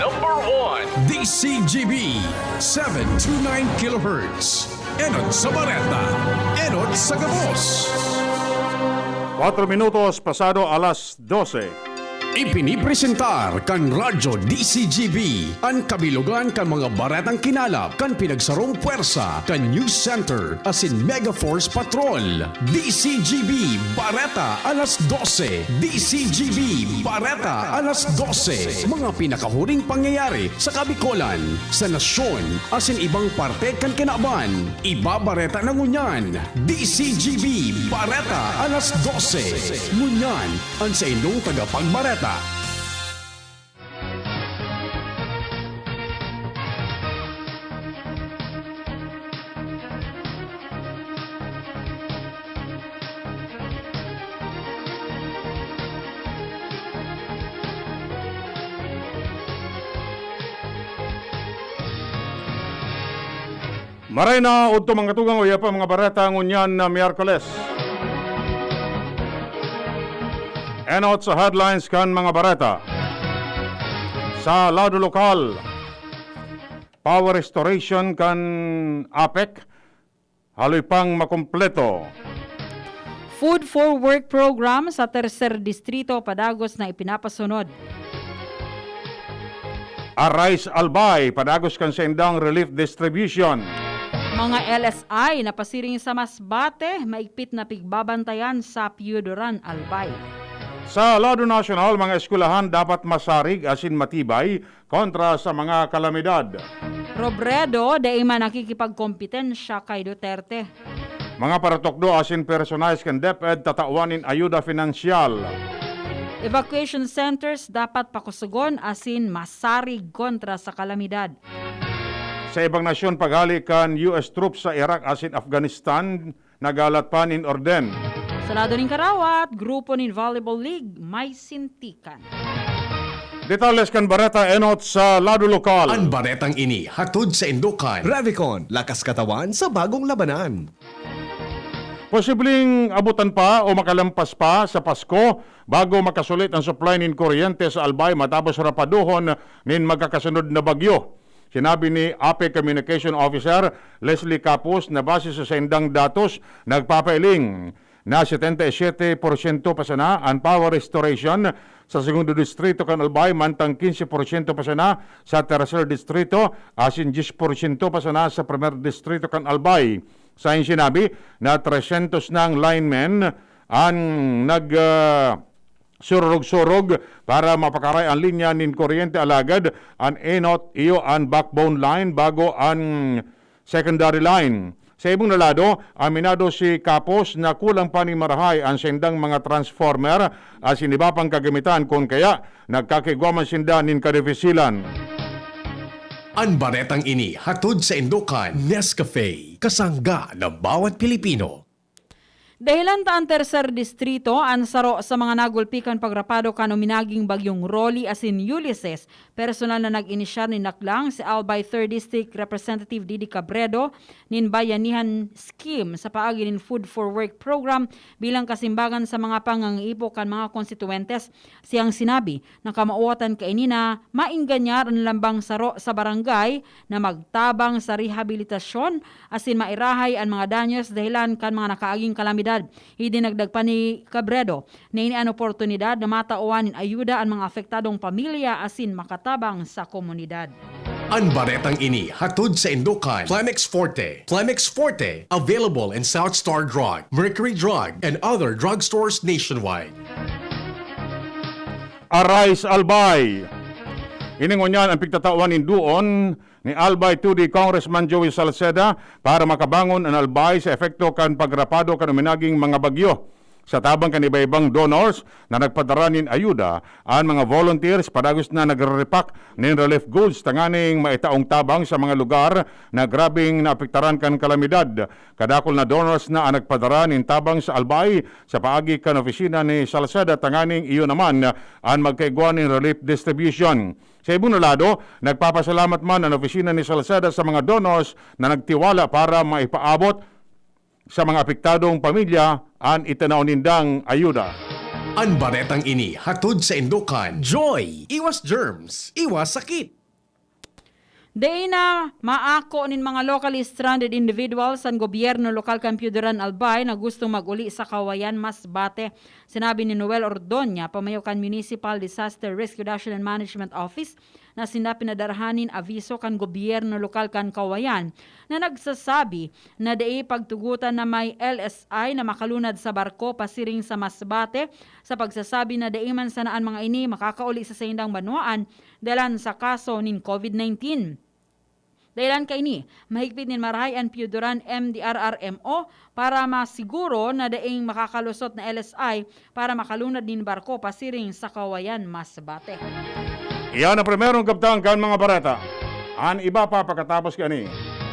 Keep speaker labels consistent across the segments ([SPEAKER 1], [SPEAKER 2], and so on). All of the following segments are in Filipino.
[SPEAKER 1] Number 1.
[SPEAKER 2] DZGB 729 kHz. Enot sa Bareta. Enot sa Gabos.
[SPEAKER 3] 4 minutos pasado alas 12.
[SPEAKER 2] Ipinipresentar kan Radyo DZGB ang kabilugan kan mga baretang kinalap kan pinagsarong puwersa kan News Center asin Mega Force Patrol. DZGB Bareta alas 12. DZGB Bareta alas 12. Mga pinakahuring pangyayari sa Kabikolan, sa nasyon asin ibang parte kan kinaban. Ibabareta ng Ngunyan. DZGB Bareta alas 12. Ngunyan ang sa inyong tagapagbareta.
[SPEAKER 3] Maray na udto mga tugang uya pa mga bareta ngunyan na Miyerkules. Enot sa headlines kan mga bareta. Sa lado lokal, power restoration kan APEC, haloy pang makumpleto.
[SPEAKER 4] Food for Work program sa tercer distrito padagos na ipinapasunod.
[SPEAKER 3] Arise Albay, padagos kan sa indang relief distribution.
[SPEAKER 4] Mga LSI na pasiring sa Masbate, maigpit na pigbabantayan sa Piudoran, Albay.
[SPEAKER 3] Sa lado nasyonal, mga eskwelahan dapat masarig asin matibay kontra sa mga kalamidad.
[SPEAKER 4] Robredo, daima nakikipagkompetensya kay Duterte.
[SPEAKER 3] Mga paratokdo asin personalized kan DepEd tatawanin ayuda finansyal.
[SPEAKER 4] Evacuation centers dapat pakusugon asin masarig kontra sa kalamidad.
[SPEAKER 3] Sa ibang nasyon, paghali kan US troops sa Iraq asin Afghanistan, nagalat pa nin orden.
[SPEAKER 4] Sa lado ng Karawat, grupo ng Volleyball League may sintikan.
[SPEAKER 3] Detalles kan Bareta Enot sa lado lokal.
[SPEAKER 2] Ang baretang ini hatod sa Indukan. Revicon, lakas katawan sa bagong labanan.
[SPEAKER 3] Posibleng abutan pa o makalampas pa sa Pasko bago makasulit ang supply nin kuryente sa Albay matapos rapaduhon nin magkakasunod na bagyo. Sinabi ni APEC Communication Officer Leslie Capus na base sa sendang datos nagpapailing na 77% pa sana ang power restoration sa segundo distrito kan Albay mantang 15% pa sana sa tercer distrito asin 10% pa sana sa primer distrito kan Albay. Sa sinabi na 300 ng linemen ang surog-surog para mapakaray ang linya nin kuryente alagad ang enot iyo ang backbone line bago ang secondary line. Sa ibong nalado, aminado si Capos na kulang pa ni marahay ang sendang mga transformer at siniba pang kagamitan kung kaya nagkakigwaman sinda nin kadefisilan.
[SPEAKER 2] Ang baretang ini hatod sa Indukan, Nescafe, kasangga ng bawat Pilipino.
[SPEAKER 4] Dahilan ta ang tercer distrito, ang saro sa mga nagulpikan pagrapado kano minaging bagyong Rolly asin Ulysses. Personal na nag-inisyar ni naklang si Albay 3rd District Representative Didi Cabredo nin bayanihan scheme sa paagi nin Food for Work program bilang kasimbagan sa mga pangangipo kan mga konstituentes. Siyang sinabi na kamauwatan kainina mainganyar ang lambang saro sa barangay na magtabang sa rehabilitasyon asin mairahay ang mga danyos dahilan kan mga nakaaging kalamidad. Idinagdag pa ni Cabredo na inian oportunidad na matauan ng ayuda ang mga apektadong pamilya asin makatabang sa komunidad.
[SPEAKER 2] Ang baretang ini hatod sa Indukan, Clemex Forte. Clemex Forte, available in South Star Drug, Mercury Drug, and other drugstores nationwide.
[SPEAKER 3] Arise Albay. Iningon niyan ang pigtatawan doon ni Albay 2D Congressman Joey Salceda para makabangon ang Albay sa efekto kan pagrapado kan uminaging mga bagyo. Sa tabang kan iba-ibang donors na nagpadara nin ayuda, ang mga volunteers padagos na nagre-repack nin relief goods tanganing maitaong tabang sa mga lugar na grabing naapektaran kan kalamidad. Kadakol na donors na ang nagpadara nin tabang sa Albay sa paagi kan opisina ni Salceda tanganing iyo naman ang magkaigwan nin relief distribution. Sa ibang lado, nagpapasalamat man ang opisina ni Salceda sa mga donors na nagtiwala para maipaabot sa mga apektadong pamilya ang itanaw nindang ayuda.
[SPEAKER 2] Ang baretang ini hatod sa Indokan. Joy! Iwas germs, iwas sakit.
[SPEAKER 4] Day na maako nin mga locally stranded individuals ang gobyerno lokal Kampiuderan Albay na gustong mag-uli sa Kawayan, Masbate. Sinabi ni Noel Ordoña, pamayokan Municipal Disaster Risk Reduction and Management Office, na pinadarahanin aviso kan gobyerno lokal kan Kawayan na nagsasabi na day pagtugutan na may LSI na makalunad sa barko pasiring sa Masbate sa pagsasabi na day man sanaan mga ini makakauli sa saindang banwaan dalan sa kaso nin COVID-19. Dahilan kay ni, mahigpit nin marahay ang Piuduran MDRRMO para masiguro na daing makakalusot na LSI para makalunad din barko pasiring sa Kawayan, Masbate.
[SPEAKER 3] Iyan ang primerong kaptang kan mga bareta. An iba pa pagkatapos kani.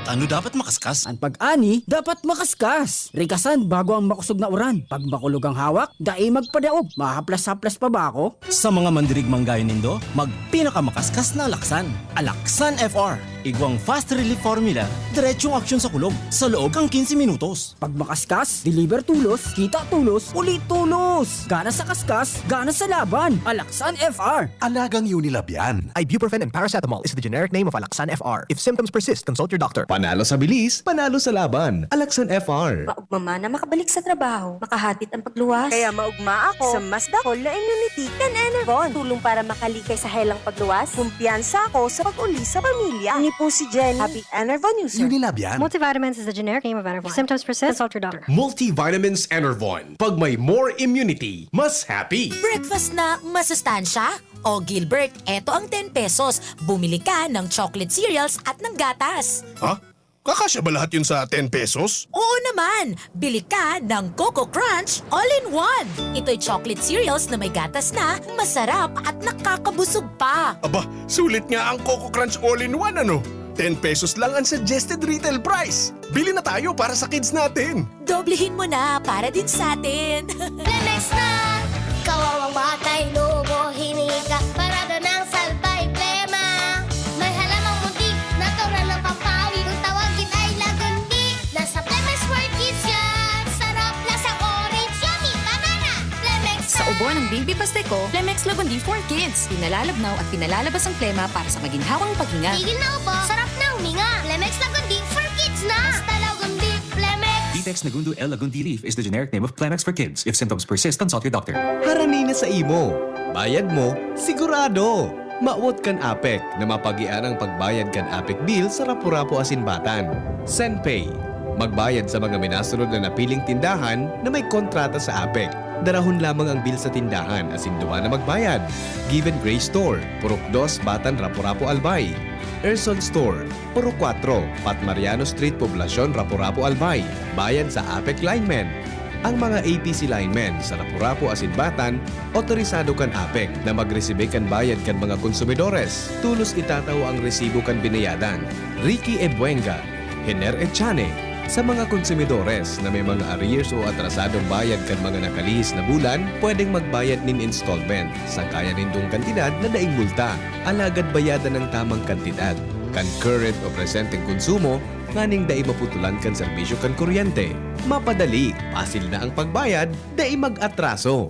[SPEAKER 1] Ano dapat makaskas?
[SPEAKER 5] Ang pag-ani, dapat makaskas. Rikasan bago ang makusog na uran. Pag makulog ang hawak, dai magpadaog. Mahaplas-haplas pa ba ako?
[SPEAKER 1] Sa mga mandirigmang gaya nindo, magpinakamakaskas na alaksan. Alaksan FR. Igwang fast relief formula, diretsong aksyon sa kulog. Sa loob kang 15 minutos.
[SPEAKER 5] Pag makaskas, deliver tulos, kita tulos, ulit tulos. Gana sa kaskas, gana sa laban. Alaksan FR.
[SPEAKER 6] Alagang Unilab yan.
[SPEAKER 7] Ibuprofen and paracetamol is the generic name of Alaksan FR. If symptoms persist, consult your doctor.
[SPEAKER 6] Panalo sa bilis, panalo sa laban. Alaksan FR.
[SPEAKER 8] Maugma na makabalik sa trabaho, makahatid ang pagluwas.
[SPEAKER 9] Kaya maugma ako sa mas dakol na immunity kan Enervon. Tulong para makalikay sa helang pagluwas. Kumpiyansa ako sa pag-uli sa pamilya. Ni po si Jenny, happy Enervon user.
[SPEAKER 6] Unilab yan.
[SPEAKER 10] Multivitamins is the generic name of Antivola. If symptoms persist, consult your doctor.
[SPEAKER 2] Multivitamins Enervon. Pag may more immunity, mas happy.
[SPEAKER 11] Breakfast na masustansya? O Gilbert, eto ang 10 pesos. Bumili ka ng chocolate cereals at ng gatas.
[SPEAKER 6] Ha? Kakasya ba lahat yun sa 10 pesos?
[SPEAKER 11] Oo naman! Bili ka ng Coco Crunch All-in-One. Ito'y chocolate cereals na may gatas na, masarap at nakakabusog pa.
[SPEAKER 6] Aba, sulit nga ang Coco Crunch All-in-One ano? 10 pesos lang ang suggested retail price. Bili na tayo para sa kids natin.
[SPEAKER 11] Doblehin mo na para din sa atin.
[SPEAKER 12] Plemex na! Kawawang batay, lobo, hinika, parada ng salbay, plema. May halamang muntik, natural ng pampawi, kung tawagin ay lagundi. Nasa Plemex for Kids yan, sarap, lasang orange, yummy, banana, Plemex na!
[SPEAKER 13] Sa ubo ng baby pasteko, Plemex Lagundi for Kids. Pinalalabnaw at pinalalabas ang plema para sa maginhawang paghinga.
[SPEAKER 12] Tigil na upo, sarap na huminga. Plemex Lagundi for Kids na! Basta Lagundi, Plemex!
[SPEAKER 1] Detex Nagundu L. Lagundi Leaf is the generic name of Plemex for Kids. If symptoms persist, consult your doctor.
[SPEAKER 14] Harani na sa imo. Bayad mo, sigurado. Maawot kan APEC na mapagian ang pagbayad kan APEC bill sa rapo-rapo asinbatan. SendPay. Magbayad sa mga minasunod na napiling tindahan na may kontrata sa APEC. Darahon lamang ang bill sa tindahan asin duwa na magbayad. Given Gray Store, Purok 2, Batan, Rapo-Rapo, Albay. Erson Store, Purok 4, Pat Mariano Street, Poblacion, Rapo-Rapo, Albay. Bayad sa APEC linemen. Ang mga APC linemen sa Rapo-Rapo, Asinbatan, otorisado kan APEC na magresibe kan bayad kan mga konsumidores. Tulos itataw ang resibo kan binayadan. Ricky Ebuenga, Hener Echane, sa mga konsumidores na may mga arrears o atrasadong bayad kan mga nakalihis na bulan, pwedeng magbayad nin installment sa kaya nindong kantidad na daing multa. Alagad bayadan ng tamang kantidad. Kan current o presenteng konsumo, nganing dai maputulan kan serbisyo kan kuryente. Mapadali, pasil na ang pagbayad, dai mag-atraso.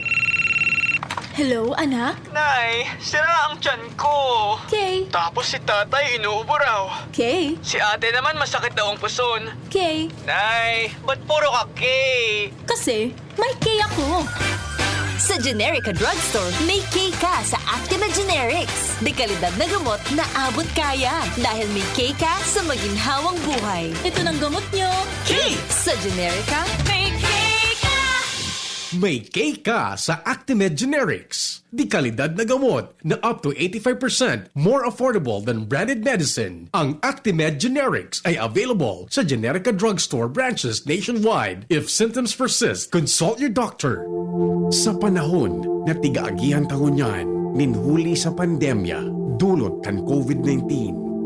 [SPEAKER 10] Hello, anak?
[SPEAKER 15] Nay, sira ang tiyan ko.
[SPEAKER 10] Kay?
[SPEAKER 15] Tapos si tatay inuubo raw.
[SPEAKER 10] Kay?
[SPEAKER 15] Si ate naman masakit daw ang puson.
[SPEAKER 10] Kay?
[SPEAKER 15] Nay, ba't puro ka Kay?
[SPEAKER 10] Kasi may Kay ako.
[SPEAKER 11] Sa Generica Drugstore, may K ka sa Actima Generics. De kalidad na gamot na abot kaya. Dahil may K ka sa maginhawang buhay.
[SPEAKER 10] Ito ng gamot nyo.
[SPEAKER 11] K! Sa Generica, may K ka!
[SPEAKER 2] May cake ka sa Actimed Generics. Di kalidad na gamot na up to 85% more affordable than branded medicine. Ang Actimed Generics ay available sa Generica Drugstore branches nationwide. If symptoms persist, consult your doctor. Sa panahon na tiga-agihan taon yan, minhuli sa pandemya, dulot kan COVID-19,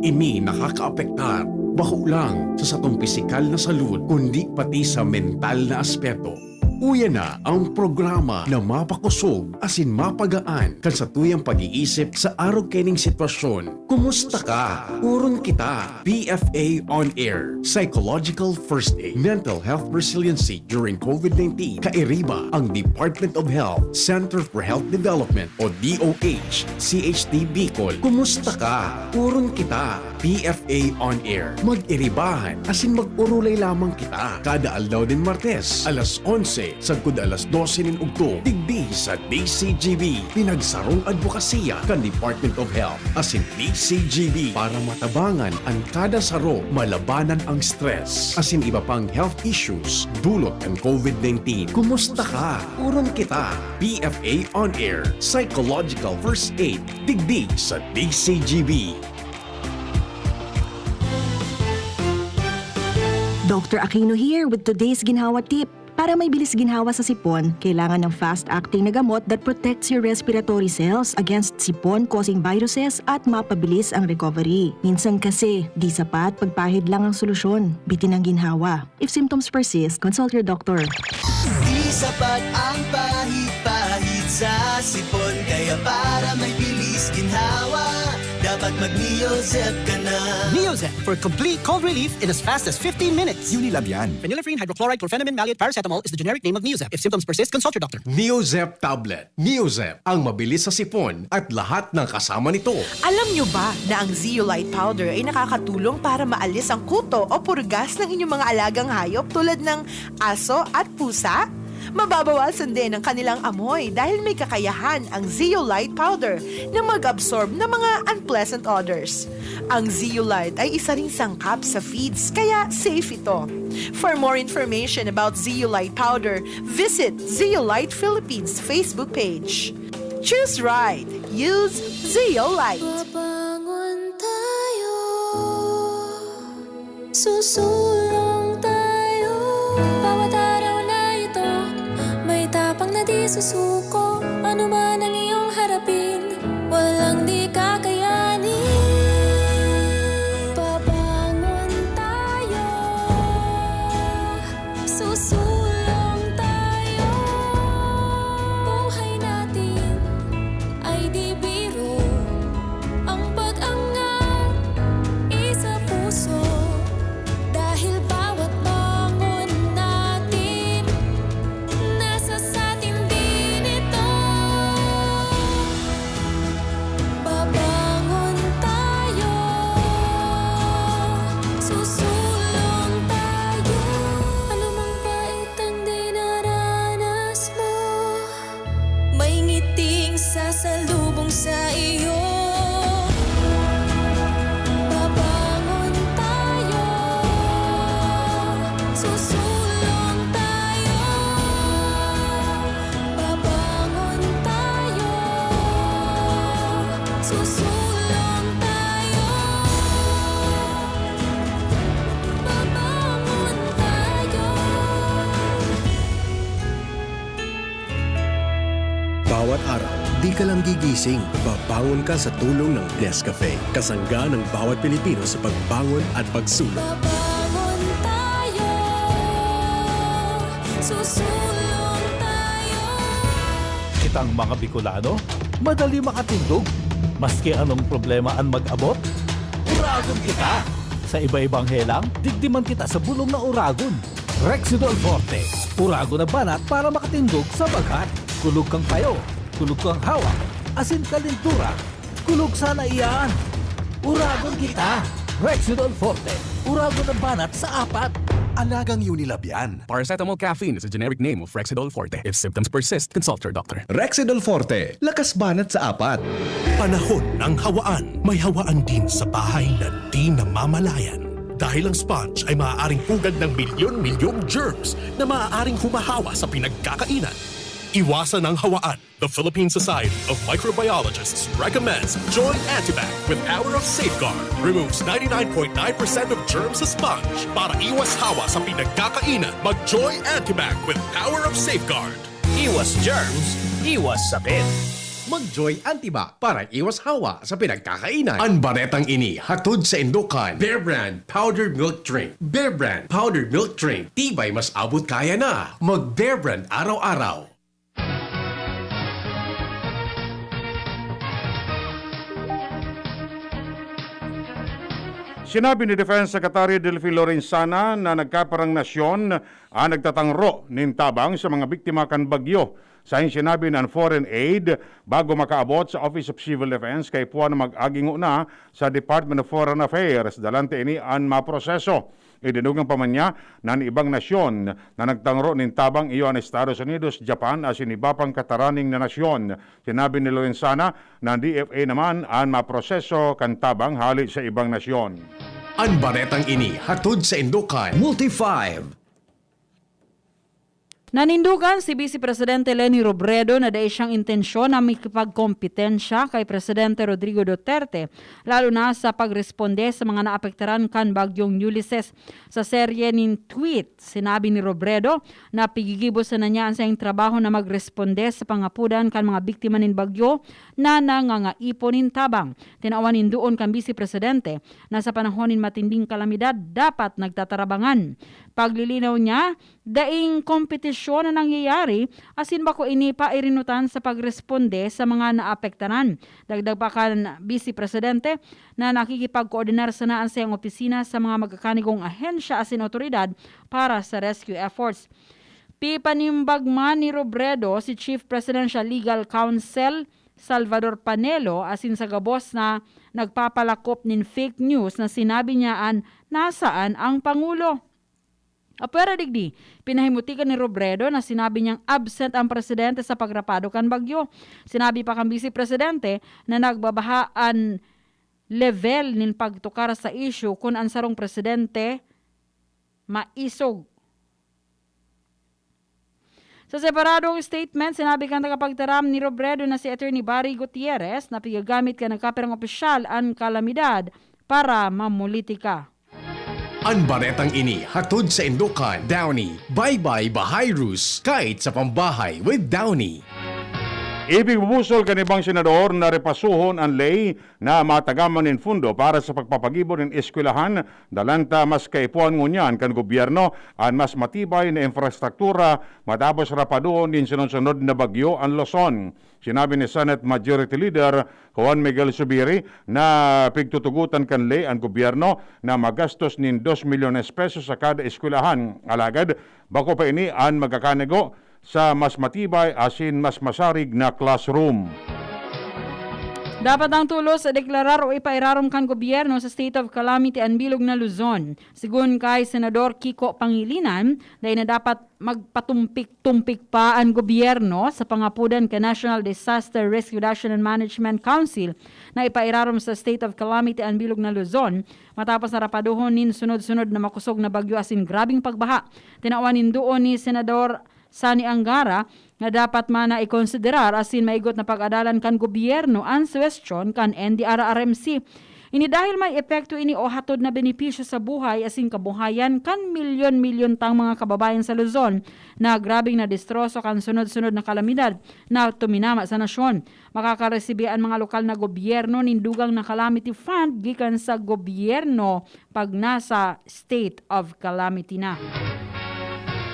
[SPEAKER 2] ini nakakaapektar. Bako lang sa satong pisikal na salud, kundi pati sa mental na aspeto. Uya na ang programa na mapakusog asin mapagaan kan sa tuyang pag-iisip sa araw kening sitwasyon. Kumusta ka? Uron kita. PFA on Air. Psychological First Aid. Mental Health Resiliency during COVID-19. Kairiba ang Department of Health, Center for Health Development o DOH, CHD Bicol. Kumusta ka? Uron kita. PFA on Air. Mag-iribahan asin mag-urulay lamang kita. Kada aldaw din Martes, alas 11 sagkod alas 12 nin ugto. Digdi sa DZGB. Pinagsarong advokasya kan Department of Health asin DZGB para matabangan ang kada saro malabanan ang stress asin iba pang health issues dulot ang COVID-19. Kumusta ka? Uron kita. PFA on Air. Psychological First Aid. Digdi sa DZGB.
[SPEAKER 16] Dr. Aquino here with today's ginhawa tip. Para may bilis ginhawa sa sipon, kailangan ng fast-acting na gamot that protects your respiratory cells against sipon-causing viruses at mapabilis ang recovery. Minsan kasi, di sapat pagpahid lang ang solusyon. Bitin ang ginhawa. If symptoms persist, consult your doctor.
[SPEAKER 17] Di sapat ang pahid-pahid sa sipon, kaya para may bilis ginhawa, dapat mag-Neozep ka na.
[SPEAKER 18] Neozep for complete cold relief in as fast as 15 minutes.
[SPEAKER 7] Unilab yan.
[SPEAKER 18] Phenylephrine, hydrochloride, chlorpheniramine, maleate, paracetamol is the generic name of Neozep. If symptoms persist, consult your doctor.
[SPEAKER 2] Neozep Tablet. Neozep, ang mabilis sa sipon at lahat ng kasama nito.
[SPEAKER 19] Alam nyo ba na ang zeolite powder ay nakakatulong para maalis ang kuto o purgas ng inyong mga alagang hayop tulad ng aso at pusa? Mababawasan din ang kanilang amoy dahil may kakayahan ang zeolite powder na mag-absorb ng mga unpleasant odors. Ang zeolite ay isa ring sangkap sa feeds kaya safe ito. For more information about zeolite powder, visit Zeolite Philippines Facebook page. Choose right. Use zeolite.
[SPEAKER 12] Babangon tayo, susulong tayo, bawat araw na ito, may tapang na di susuko, ano man ang iyong harapin, walang di kakayanin. Babangon tayo, susulong tayo, buhay natin ay di biro, ang pag-angat isa puso, dahil bawat bangon natin nasa satin din ito. Babangon tayo, susulong tayo, anumang pait ang dinaranas mo, may ngiting sasalubong sa iyo. Babangon tayo, susulong tayo, babangon tayo, susulong tayo, babangon tayo.
[SPEAKER 20] Bawat araw, di ka lang gigising, babangon ka sa tulong ng Nescafe. Kasangga ng bawat Pilipino sa pagbangon at pagsulong.
[SPEAKER 12] Babangon tayo, susulong tayo.
[SPEAKER 21] Kitang mga Bicolano, madali makatindog. Maski anong problema ang mag-abot, uragon kita. Sa iba-ibang helang, digdiman kita sa bulong na uragon. Rexidol Forte, uragon na banat para makatindog sa bagat. Kulog kang payo, kulog kang hawak, asin kalintura, kulog sana iyan. Uragon kita. Rexidol Forte, uragon na banat sa apat.
[SPEAKER 22] Alagang Unilab yan. Paracetamol caffeine is a generic name of Rexidol Forte. If symptoms persist, consult your doctor.
[SPEAKER 14] Rexidol Forte, lakas banat sa apat.
[SPEAKER 23] Panahon ng hawaan. May hawaan din sa bahay na di namamalayan. Dahil ang sponge ay maaaring pugad ng milyon-milyong germs na maaaring humahawa sa pinagkakainan. Iwasan ang hawaan. The Philippine Society of Microbiologists recommends Joy Antibac with Hour of Safeguard. Removes 99.9% of germs sa sponge. Para iwas hawa sa pinagkakainan, mag-Joy Antibac with Hour of Safeguard.
[SPEAKER 24] Iwas germs, iwas sakit.
[SPEAKER 2] Mag-Joy Antibac para iwas hawa sa pinagkakainan. Ang baretang ini hatod sa Indukan. Bear Brand Powdered Milk Drink. Bear Brand Powdered Milk Drink. Tibay mas abot kaya na. Mag-Bear Brand araw-araw.
[SPEAKER 3] Sinabi ni Defense Secretary Delphi Lorenzana na nagkaparang nasyon ang nagtatangro nin tabang sa mga biktima kan bagyo. Sa sinabi ng foreign aid bago makaabot sa Office of Civil Defense kay puwan mag-agingo na sa Department of Foreign Affairs dalante ini ang maproseso. Idinugang pa man niya na ibang nasyon na nagtangro nin tabang iyo ang Estados Unidos, Japan as iniba pang kataraning na nasyon. Sinabi ni Lorenzana na DFA naman ang maproseso kan tabang hali sa ibang nasyon.
[SPEAKER 2] Ang baretang ini hatod sa Indukan. Multi-5.
[SPEAKER 4] Nanindugan si Vice Presidente Leni Robredo na dahil siyang intensyon na makipagkompetensya kay Presidente Rodrigo Duterte, lalo na sa pagresponde sa mga naapektaran kan bagyong Ulysses. Sa serye nin tweet, sinabi ni Robredo na pigigibos na niya ang sayang trabaho na magresponde sa pangapudan kan mga biktima nin bagyo na nangangaipon nin tabang. Tinawanin doon kan Vice Presidente na sa panahon nin matinding kalamidad dapat nagtatarabangan. Paglilinaw niya, daing kompetisyon na nangyayari, asin ba ko ini pa irinutan sa pagresponde sa mga naapektaran. Dagdag pa kan Vice Presidente na nakikipagkoordinar sa naan sa iyang opisina sa mga magkakanigong ahensya asin otoridad para sa rescue efforts. Pipanimbagman ni Robredo si Chief Presidential Legal Counsel Salvador Panelo asin sa gabos na nagpapalakop nin fake news na sinabi niyaan nasaan ang Pangulo. Apera digdi, pinahimutikan ni Robredo na sinabi niyang absent ang presidente sa pagrapado kan bagyo. Sinabi pa kang Vice Presidente na nagbabahaan level nin pagtukar sa issue kung ang sarong presidente maisog. Sa separadong statement, sinabi kang tagapagtaram ni Robredo na si Attorney Barry Gutierrez na pigagamit ka nagkaperang opisyal ang kalamidad para mamulitika.
[SPEAKER 2] Ang baretang ini hatod sa Indukan. Downy. Bye-bye Bahayrus. Kahit sa pambahay with Downy.
[SPEAKER 3] Ibig bubusol kanibang senador na repasuhon ang ley na matagaman ng fundo para sa pagpapagibon ng eskwelahan dalanta mas kaipuan ngunyan kan gobyerno ang mas matibay na infrastruktura matapos rapaduhon din sunod-sunod na bagyo ang Luzon. Sinabi ni Senate Majority Leader Juan Miguel Zubiri na pigtutugutan kan ley ang gobyerno na magastos nin 2 milyones pesos sa kada eskwelahan. Alagad, bako pa ini ang magkakanigo sa mas matibay asin mas masarig na classroom.
[SPEAKER 4] Dapat ang tulos sa deklarar o ipairarom kan gobyerno sa state of calamity ang bilog na Luzon. Sigun kay Senador Kiko Pangilinan, dahil na dapat magpatumpik-tumpik pa ang gobyerno sa pangapudan ka National Disaster Risk Reduction and Management Council na ipairarom sa state of calamity ang bilog na Luzon matapos na rapaduhon nin sunod-sunod na makusog na bagyo asin grabing pagbaha. Tinawanin doon ni Senador Sani Angara na dapat mana ikonsiderar asin maigot na pag-adalan kan gobyerno ang suwestyon kan NDRRMC. Ini dahil may epekto ini o hatod na benepisyo sa buhay asin kabuhayan kan milyon-milyon tang mga kababayan sa Luzon na grabing na distroso kan sunod-sunod na kalamidad na tuminama sa nasyon. Makakaresibi ang mga lokal na gobyerno nindugang na calamity fund gikan sa gobyerno pag nasa state of calamity na.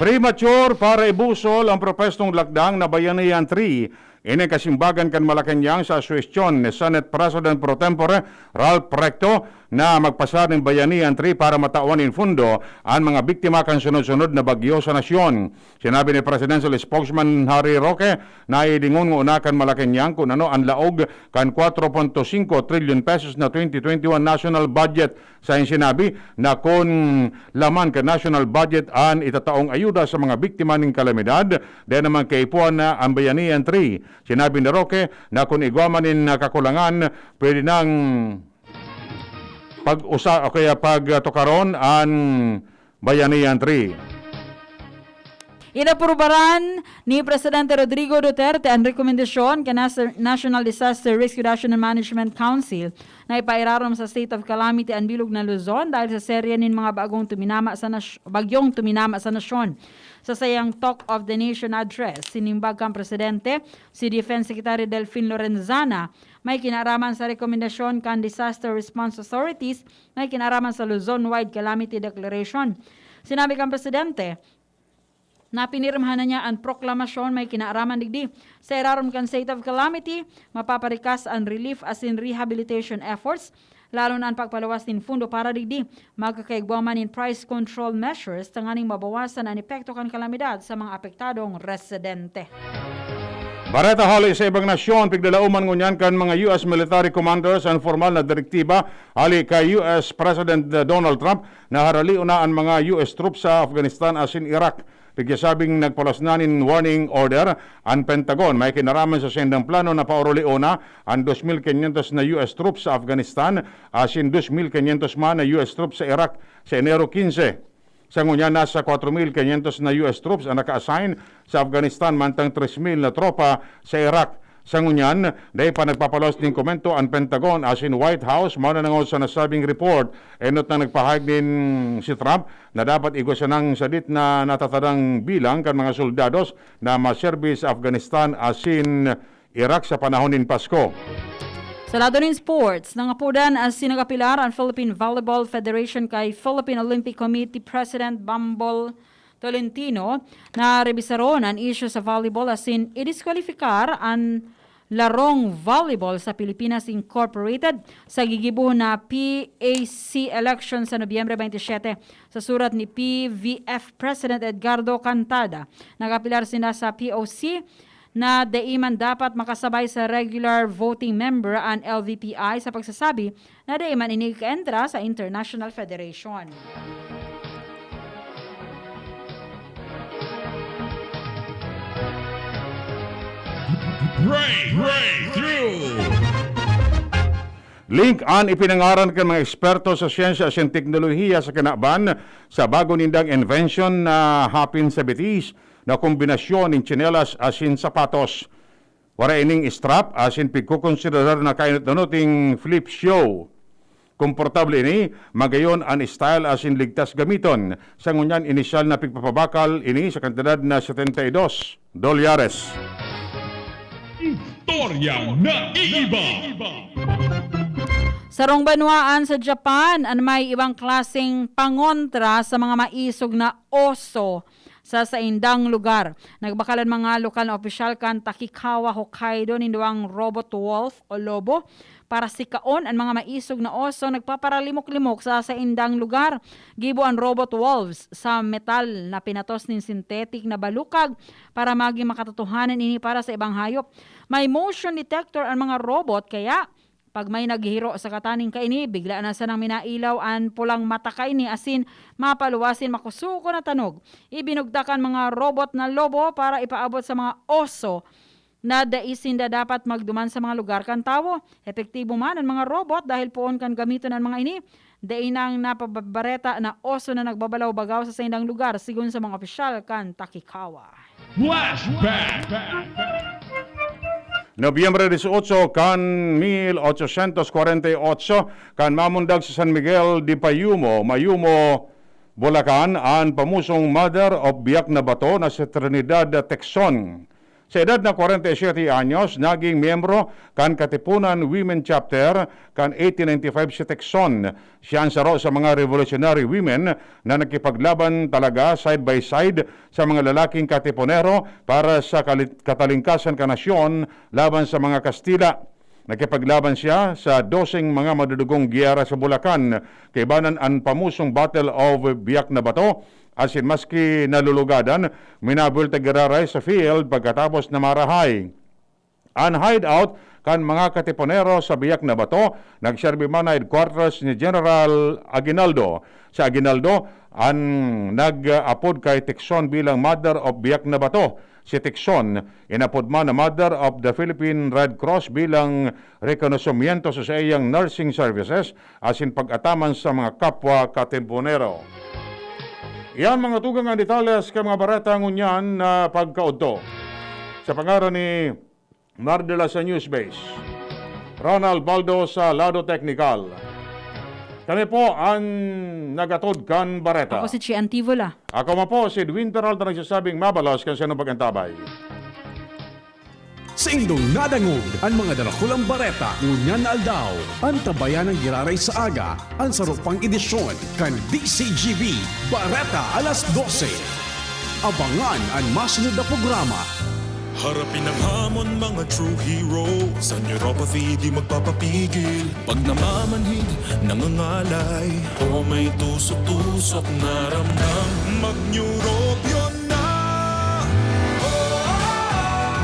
[SPEAKER 3] Premature para ibusol ang propestong lakdang na Bayanihan 3. Ini kasimbagan kan Malacanang sa suwestyon ni Senate President Pro Tempore Ralph Recto na magpasa ng Bayanihan 3 para matauanin fundo ang mga biktima kan sunod-sunod na bagyo sa nasyon. Sinabi ni Presidential Spokesman Harry Roque na idingon ng una kan Malacanang kung ano ang laog kan 4.5 trillion pesos na 2021 national budget. Sa sinabi na kung laman kan national budget ang itataong ayuda sa mga biktima ng kalamidad, dahil naman kaipuan na ang Bayanihan 3. Sinabi ni Roque na kung igwamanin na kakulangan, pwede nang pag-usa o kaya pagtukaron ang Bayanihan 3.
[SPEAKER 4] Inaprubaran ni Presidente Rodrigo Duterte ang rekomendasyon ka National Disaster Risk Reduction and Management Council na ipairarom sa state of calamity ang bilog na Luzon dahil sa serye nin mga bagyong tuminama sa nasyon. Sa sayang Talk of the Nation address, sinimbag kang Presidente, si Defense Secretary Delfin Lorenzana, may kinaraman sa rekomendasyon kan Disaster Response Authorities, may kinaraman sa Luzon-wide Calamity Declaration. Sinabi kang Presidente, na pinirmahan na niya ang proklamasyon may kinaaraman digdi. Sa irarom kan state of calamity, mapaparikas ang relief as in rehabilitation efforts, lalo na ang pagpalawas ng fundo para digdi. Magkakaigwaman in price control measures, tanganing mabawasan ang epekto kan kalamidad sa mga apektadong residente.
[SPEAKER 3] Bareta hali sa ibang nasyon, pigdalauman ngunyan kan mga US military commanders ang formal na direktiba hali kay US President Donald Trump na haraliw na ang mga US troops sa Afghanistan as in Iraq. Pigyasabing nagpalasnanin warning order ang Pentagon. May kinaraman sa sendang plano na pauruliuna ang 2,500 na US troops sa Afghanistan as in 2,500 man na US troops sa Iraq sa Enero 15. Sa ngunya nasa 4,500 na US troops ang naka-assign sa Afghanistan mantang 3,000 na tropa sa Iraq. Sa ngunyan, dahil pa nagpapalos ng komento ang Pentagon as in White House, mananangol sa nasabing report. Enot na nagpahayag din si Trump na dapat igos ng sadit na natatadang bilang kan mga soldados na maserbi sa Afghanistan as in Iraq sa panahon ng Pasko.
[SPEAKER 4] Sa lado ng sports, nangapudan as sinagapilar ang Philippine Volleyball Federation kay Philippine Olympic Committee President Bambol Tolentino na rebisaron ang issue sa volleyball as in idiskwalifikar ang larong volleyball sa Pilipinas Incorporated sa gigibuho na PAC election sa Nobyembre 27. Sa surat ni PVF President Edgardo Cantada, nagapilar sina sa POC na daiman dapat makasabay sa regular voting member ang LVPI sa pagsasabi na daiman inikaentra sa International Federation.
[SPEAKER 23] Breakthrough!
[SPEAKER 3] Link an ipinangaran kan mga eksperto sa siyensya at teknolohiya sa kinaban sa bago nindang invention na hapin sa betis na kombinasyon ng tsinelas asin sapatos. Wara ining strap asin pigkukonsiderar na kainot-nuting flip show. Komportable ini, magayon an style asin ligtas gamiton. Sa ngunyan inisyal na pigpapabakal ini sa kantidad na $72.
[SPEAKER 23] Istoryang naiiba!
[SPEAKER 4] Sarong banwaan sa Japan, ang may ibang klaseng pangontra sa mga maisog na oso sa saindang lugar. Nagbakalan mga lokal na opisyal kan Takikawa, Hokkaido, ninduang robot wolf o lobo para sikaon ang mga maisog na oso nagpaparalimok-limok sa saindang lugar. Gibo ang robot wolves sa metal na pinatos ng synthetic na balukag para maging makatotohanan ini para sa ibang hayop. May motion detector ang mga robot kaya pag may naghihiro sa kataning kaini, bigla na sa nang minailaw ang pulang mata kaini asin mapaluwasin makusuko na tanog. Ibinugdakan mga robot na lobo para ipaabot sa mga oso na daisin da dapat magduman sa mga lugar kan tawo. Epektibo man ang mga robot dahil poon kan gamiton ang mga ini. Dainang napabareta na oso na nagbabalaw-bagaw sa saindang lugar sigun sa mga opisyal kan Takikawa.
[SPEAKER 23] Flashback!
[SPEAKER 3] Nobyembre 18 kan 1848 kan mamundag sa San Miguel de Mayumo, Bulacan ang pamusong mother of biyak na bato na si Trinidad Texon. Sa edad na 47 anyos, naging miyembro kan Katipunan Women Chapter kan 1895 si Texon. Siya ang saro sa mga revolutionary women na nakipaglaban talaga side by side sa mga lalaking katipunero para sa katalingkasan ka nasyon laban sa mga Kastila. Nakipaglaban siya sa 12 mga madudugong giyera sa Bulacan. Kaibanan ang pamusong Battle of Biak na Bato. Asin maski nalulugadan, minabul tagararay sa field pagkatapos na marahay. Ang hideout kan mga katipunero sa Biak na Bato, nagserbi man na headquarters ni General Aguinaldo. Sa Aguinaldo, ang nag-apod kay Texon bilang Mother of Biak na Bato. Si Texon, inapod man na Mother of the Philippine Red Cross bilang rekonosymento sa iyang nursing services asin pag-ataman sa mga kapwa katipunero. Yan mga tugang ang detalles ka mga bareta ngunyan na pagkaudto. Sa pangaran ni Mardela sa Newsbase, Ronald Baldo sa Lado Technical. Kami po ang nagatod kan Bareta.
[SPEAKER 4] Ako si Chie Antivola.
[SPEAKER 3] Ako mo po si Edwin Peralta nagsasabing mabalos kan sino pagantabay.
[SPEAKER 2] Sa indong nadangog, ang mga dalakulang bareta, ngunyan na aldaw, ang tabayan ng giraray sa aga, ang sarupang edisyon, kan DZGB, Bareta alas 12. Abangan ang masunod na programa.
[SPEAKER 5] Harapin ang hamon mga true heroes. Sa neuropathy di magpapapigil. Pag namamanhid, nangangalay, o may tusok-tusok na ramdam, mag-neurobion na.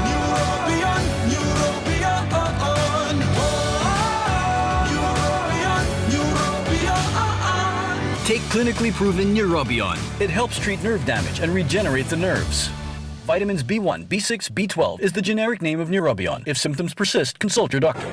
[SPEAKER 5] Neurobion, neurobion, neurobion, neurobion.
[SPEAKER 8] Take clinically proven Neurobion. It helps treat nerve damage and regenerate the nerves. Vitamins B1, B6, B12 is the generic name of Neurobion. If symptoms persist, consult your doctor.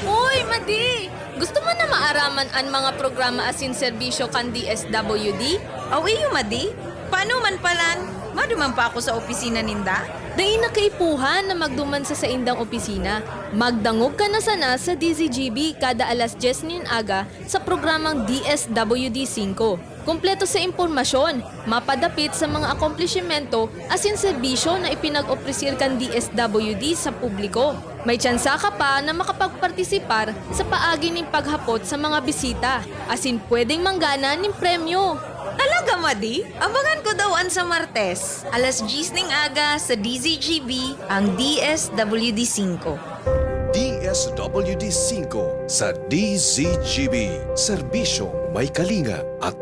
[SPEAKER 11] Uy, Madi! Gusto mo na maaraman ang mga programa asin serbisyo kan DSWD?
[SPEAKER 9] Iyo, Madi. Paano man palan? Maduman pa ako sa opisina ninda?
[SPEAKER 11] Dahil nakaipuhan na magduman sa indang opisina. Magdangog ka na sana sa DZGB kada alas 10 nin aga sa programang DSWD 5. Kompleto sa impormasyon, mapadapit sa mga akomplishimento asin serbisyo na ipinag-opresir kan DSWD sa publiko. May tsansa ka pa na makapagpartisipar sa paagi ng paghapot sa mga bisita, asin pwedeng manggana ng premyo.
[SPEAKER 9] Talaga, Madi? Abangan ko daw an sa Martes. Alas 10 ning aga sa DZGB, ang DSWD 5.
[SPEAKER 24] DSWD 5 sa DZGB. Serbisyo may kalinga at